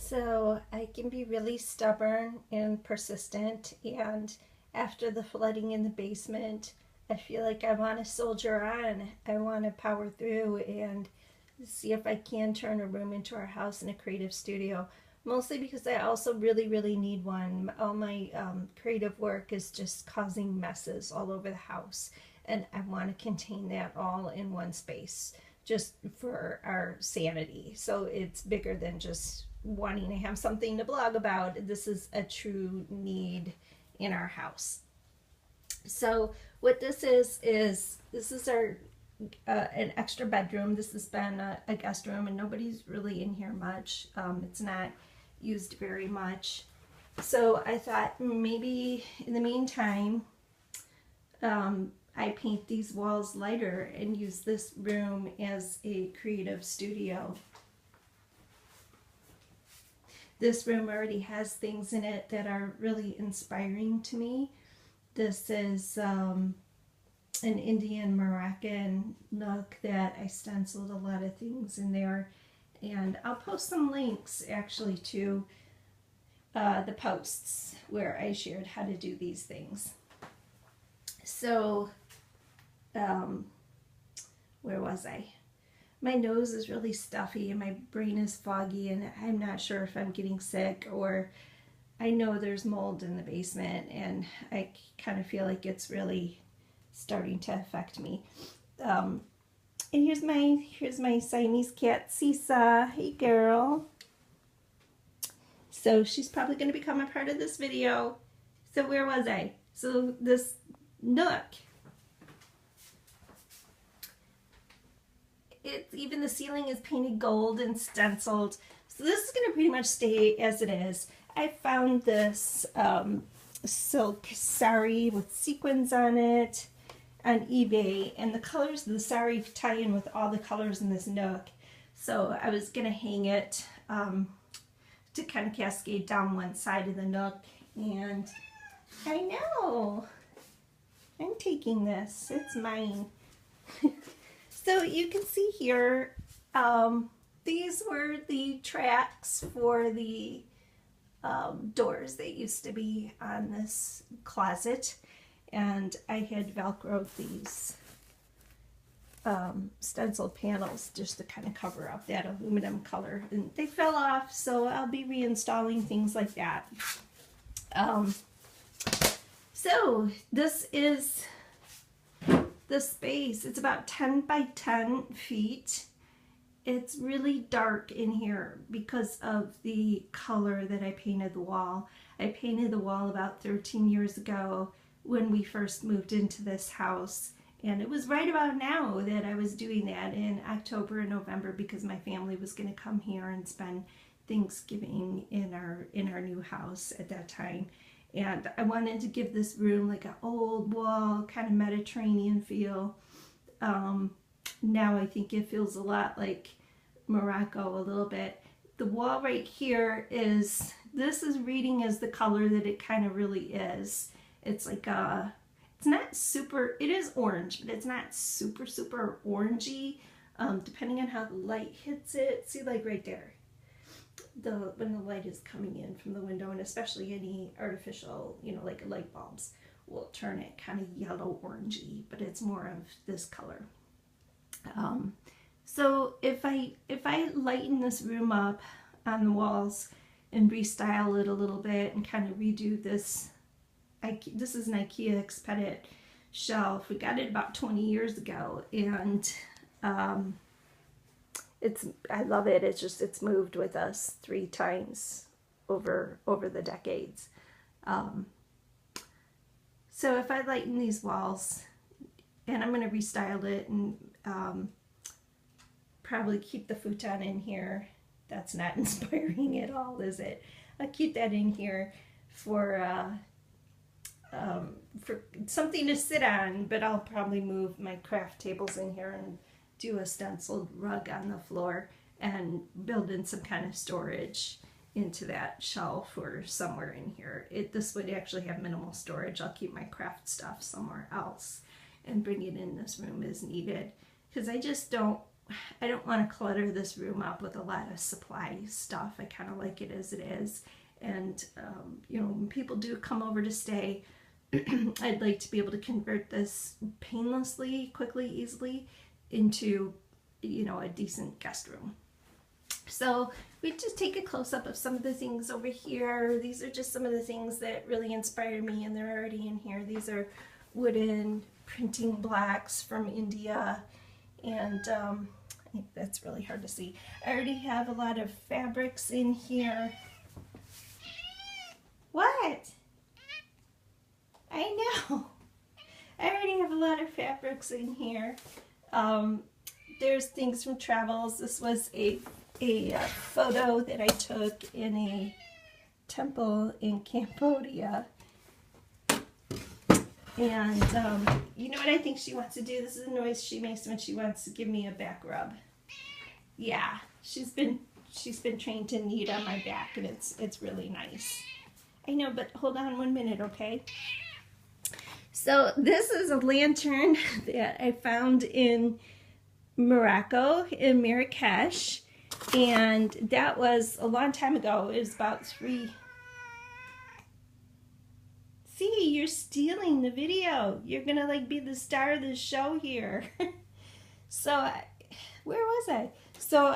So I can be really stubborn and persistent, and after the flooding in the basement, I feel like I want to soldier on. I want to power through and see if I can turn a room into our house in a creative studio. Mostly because I also really need one. All my creative work is just causing messes all over the house, and I want to contain that all in one space just for our sanity. So it's bigger than just wanting to have something to blog about. This is a true need in our house. So what this is our an extra bedroom. This has been a guest room, and nobody's really in here much. It's not used very much. So I thought maybe in the meantime, I paint these walls lighter and use this room as a creative studio. This room already has things in it that are really inspiring to me. This is an Indian Moroccan nook that I stenciled a lot of things in there. And I'll post some links actually to the posts where I shared how to do these things. So, where was I? My nose is really stuffy and my brain is foggy, and I'm not sure if I'm getting sick, or I know there's mold in the basement and I kind of feel like it's really starting to affect me. And here's my Siamese cat, Seesaw. Hey girl. So she's probably going to become a part of this video. So where was I? So this nook, even the ceiling is painted gold and stenciled. So this is going to pretty much stay as it is. I found this silk sari with sequins on it on eBay, and the colors of the sari tie in with all the colors in this nook. So I was going to hang it to kind of cascade down one side of the nook, and I know I'm taking this. It's mine. So you can see here, these were the tracks for the doors that used to be on this closet, and I had Velcroed these stenciled panels just to kind of cover up that aluminum color, and they fell off, so I'll be reinstalling things like that. So this is the space. It's about 10 by 10 feet. It's really dark in here because of the color that I painted the wall. I painted the wall about 13 years ago when we first moved into this house, and it was right about now that I was doing that in October and November because my family was going to come here and spend Thanksgiving in our new house at that time. And I wanted to give this room like an old wall, kind of Mediterranean feel. Now I think it feels a lot like Morocco a little bit. The wall right here is, this is reading as the color that it kind of really is. It's like it's not super, it is orange, but it's not super orangey, depending on how the light hits it. See, like right there. When the light is coming in from the window, and especially any artificial, like light bulbs, will turn it kind of yellow orangey, but it's more of this color. So if I lighten this room up on the walls and restyle it a little bit and kind of redo this, this is an IKEA Expedit shelf. We got it about 20 years ago, and I love it. It's moved with us 3 times over the decades. So if I lighten these walls, and I'm going to restyle it and probably keep the futon in here. That's not inspiring at all, is it? I'll keep that in here for something to sit on, but I'll probably move my craft tables in here and do a stenciled rug on the floor and build in some kind of storage into that shelf or somewhere in here. This would actually have minimal storage. I'll keep my craft stuff somewhere else and bring it in this room as needed, because I just don't I don't want to clutter this room up with a lot of supply stuff. I kind of like it as it is. And, you know, when people do come over to stay, I'd like to be able to convert this painlessly, quickly, easily into, you know, a decent guest room. So we just take a close-up of some of the things over here. These are just some of the things that really inspired me, and they're already in here. These are wooden printing blocks from India, and that's really hard to see. I already have a lot of fabrics in here. What? I know. I already have a lot of fabrics in here. There's things from travels. This was a photo that I took in a temple in Cambodia. And you know what I think she wants to do? This is the noise she makes when she wants to give me a back rub. Yeah, she's been trained to knead on my back, and it's really nice. I know, but hold on 1 minute, okay? So this is a lantern that I found in Morocco, in Marrakesh, and that was a long time ago. It was about 3. See, you're stealing the video. You're gonna like be the star of the show here. So, where was I? So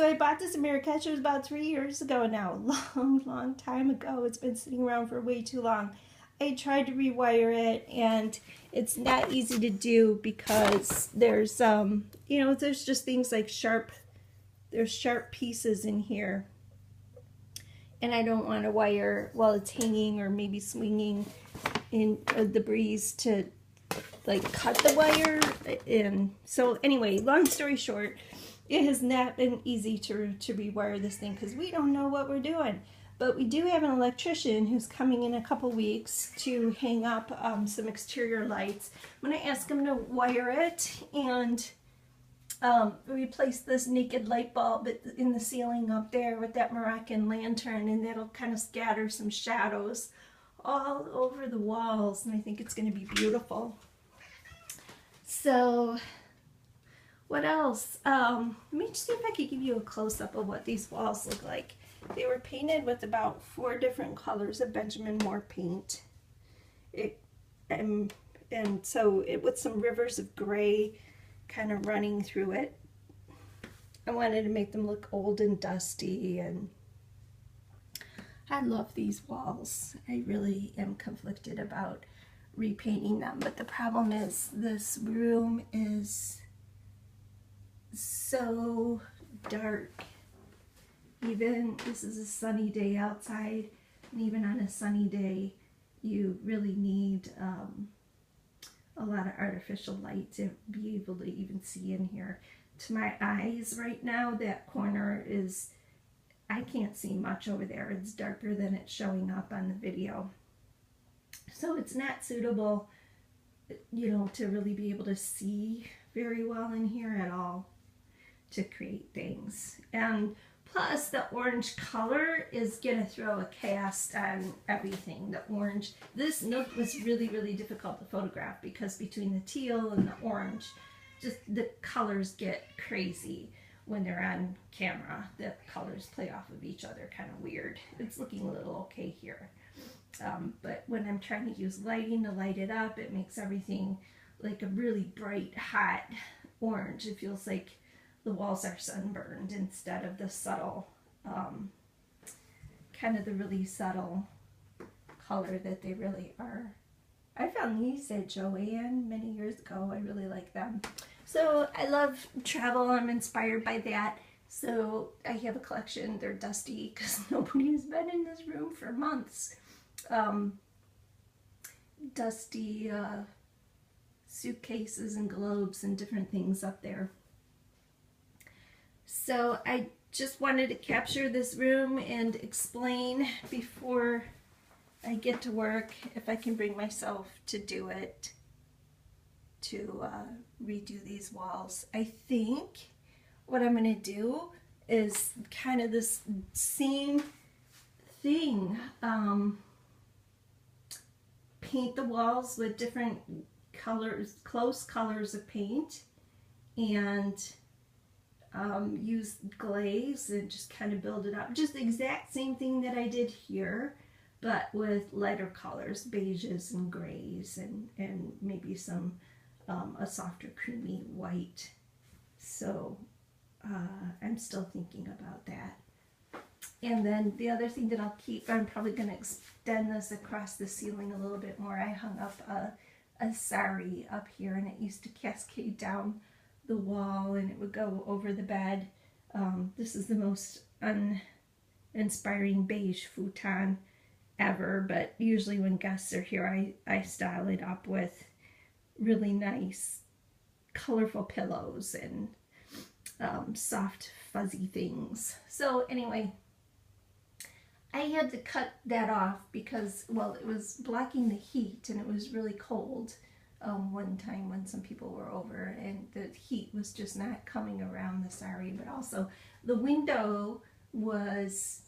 I bought this in Marrakesh. It was about 3 years ago now. Long time ago. It's been sitting around for way too long. I tried to rewire it, and it's not easy to do because there's you know, there's just things like there's sharp pieces in here, and I don't want to wire while it's hanging or maybe swinging in the breeze to like cut the wire. And so anyway, long story short, it has not been easy to rewire this thing because we don't know what we're doing. But we do have an electrician who's coming in a couple weeks to hang up some exterior lights. I'm going to ask him to wire it and replace this naked light bulb in the ceiling up there with that Moroccan lantern, and that'll kind of scatter some shadows all over the walls, and I think it's going to be beautiful. So what else? Let me just see if I could give you a close-up of what these walls look like. They were painted with about 4 different colors of Benjamin Moore paint. And so with some rivers of gray kind of running through it. I wanted to make them look old and dusty, and I love these walls. I really am conflicted about repainting them, but the problem is this room is so dark. Even this is a sunny day outside, and even on a sunny day you really need a lot of artificial light to be able to even see in here. To my eyes right now, that corner is, I can't see much over there. It's darker than it's showing up on the video. So it's not suitable, you know, to really be able to see very well in here at all to create things. And plus, the orange color is going to throw a cast on everything. The orange, this nook was really, really difficult to photograph because between the teal and the orange, just the colors get crazy when they're on camera. The colors play off of each other kind of weird. It's looking a little okay here. But when I'm trying to use lighting to light it up, it makes everything like a really bright, hot orange. It feels like the walls are sunburned instead of the subtle, kind of the really subtle color that they really are. I found these at Joann many years ago. I really like them. So I love travel. I'm inspired by that. So I have a collection. They're dusty because nobody's been in this room for months. Dusty suitcases and globes and different things up there. So I just wanted to capture this room and explain before I get to work, if I can bring myself to do it, to redo these walls. I think what I'm going to do is kind of this same thing. Paint the walls with different colors, close colors of paint, and use glaze and just kind of build it up. Just the exact same thing that I did here, but with lighter colors, beiges and grays, and maybe some a softer creamy white. So I'm still thinking about that. And then the other thing that I'll keep, I'm probably going to extend this across the ceiling a little bit more. I hung up a sari up here, and it used to cascade down the wall, and it would go over the bed. This is the most uninspiring beige futon ever, but usually when guests are here, I style it up with really nice colorful pillows and soft fuzzy things. So anyway, I had to cut that off because, well, it was blocking the heat and it was really cold one time when some people were over, and the heat was just not coming around the sari, but also the window was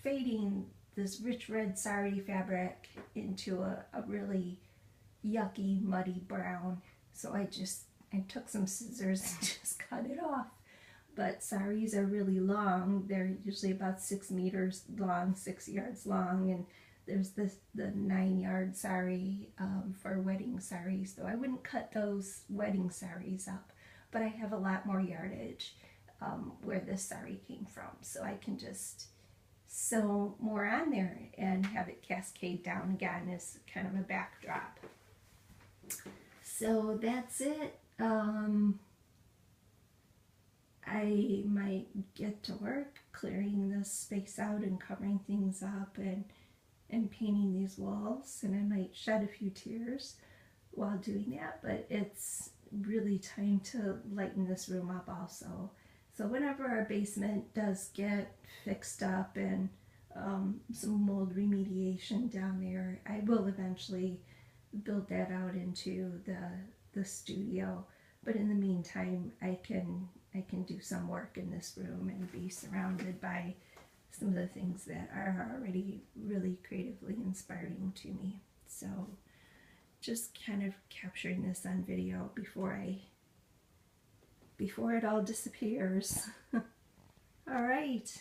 fading this rich red sari fabric into a really yucky, muddy brown. So I took some scissors and just cut it off. But saris are really long. They're usually about 6 meters long, 6 yards long, and there's the 9-yard sari for wedding saris, though I wouldn't cut those wedding saris up, but I have a lot more yardage where this sari came from, so I can just sew more on there and have it cascade down again as kind of a backdrop. So that's it. I might get to work clearing this space out and covering things up and painting these walls, and I might shed a few tears while doing that, but it's really time to lighten this room up also. So whenever our basement does get fixed up and some mold remediation down there, I will eventually build that out into the studio. But in the meantime, I can do some work in this room and be surrounded by some of the things that are already really creatively inspiring to me. So just kind of capturing this on video before it all disappears. All right.